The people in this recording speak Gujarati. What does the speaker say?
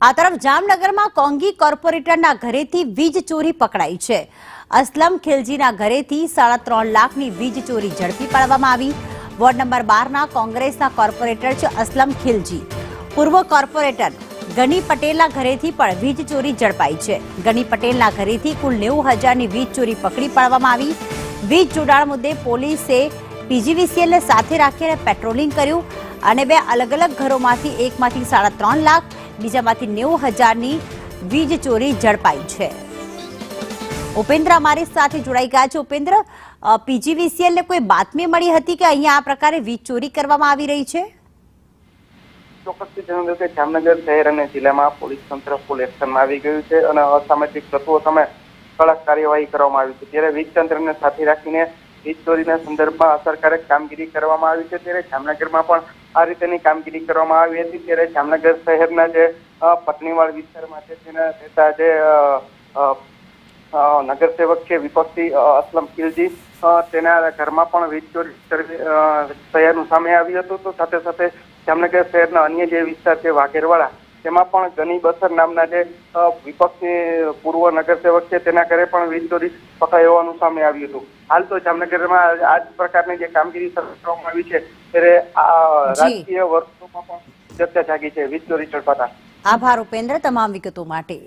આ તરફ જામનગરમાં કોંગી કોર્પોરેટરના ઘરેથી વીજ ચોરી પકડાઈ છે। અસલમ ખિલજીના ઘરેથી 3.5 લાખની વીજ ચોરી ઝડપી પાડવામાં આવી। વોર્ડ નંબર 12ના કોંગ્રેસના કોર્પોરેટર છે અસલમ ખિલજી। પૂર્વ કોર્પોરેટર ગની પટેલના ઘરેથી પણ વીજ ચોરી ઝડપાઈ છે। ગની પટેલના ઘરેથી કુલ 90,000ની વીજ ચોરી પકડી પાડવામાં આવી। વીજ જોડાણ મુદ્દે પોલીસે પીજીવીસીએલને સાથે રાખીને પેટ્રોલિંગ કર્યું અને બે અલગ અલગ ઘરોમાંથી એકમાંથી 3.5 લાખ બીજામાંથી 90,000ની વીજ ચોરી ઝડપાઈ છે। ઉપેન્દ્ર અમારી સાથે જોડાઈ ગયા છે। ઉપેન્દ્ર, પીજીવીસીએલને કોઈ બાતમી મળી હતી કે અહીંયા આ પ્રકારે વીજ ચોરી કરવામાં આવી રહી છે? ચોક્કસથી જણાવ્યું કે જામનગર શહેર અને જિલ્લામાં પોલીસ તંત્ર ફૂલ એક્શનમાં આવી ગયું છે અને અસામાજિક તત્વો સામે કડક કાર્યવાહી કરવામાં આવી છે। ત્યારે વીજ તંત્રને સાથે રાખીને વીજ ચોરીના સંદર્ભમાં અસરકારક કામગીરી કરવામાં આવી છે। ત્યારે જામનગરમાં પણ આ રીતેની કામગીરી કરવામાં આવી હતી। ત્યારે જામનગર શહેરના જે પટણીવાડ વિસ્તારમાં છે તેના રહેતા જે નગરસેવક છે વિપક્ષી અસલમ ખિલજી, તેના ઘરમાં પણ વીજ ચોરી શહેરનું સામે આવ્યું હતું। તો સાથે સાથે જામનગર શહેરના અન્ય જે વિસ્તાર છે વાઘેરવાડા, તેમાં પણ ગની બસર નામના જે વિપક્ષી પૂર્વ નગરસેવક છે તેના ઘરે પણ વીજ ચોરી પકડાઈ હોવાનું સામે આવ્યું હતું। હાલ તો જામનગરમાં આ જ પ્રકારની જે કામગીરી કરવામાં આવી છે ત્યારે આ રાજકીય વર્તુળોમાં પણ ચર્ચા જાગી છે વીજ ચોરી ઝડપાતા। આભાર ઉપેન્દ્ર તમામ વિગતો માટે।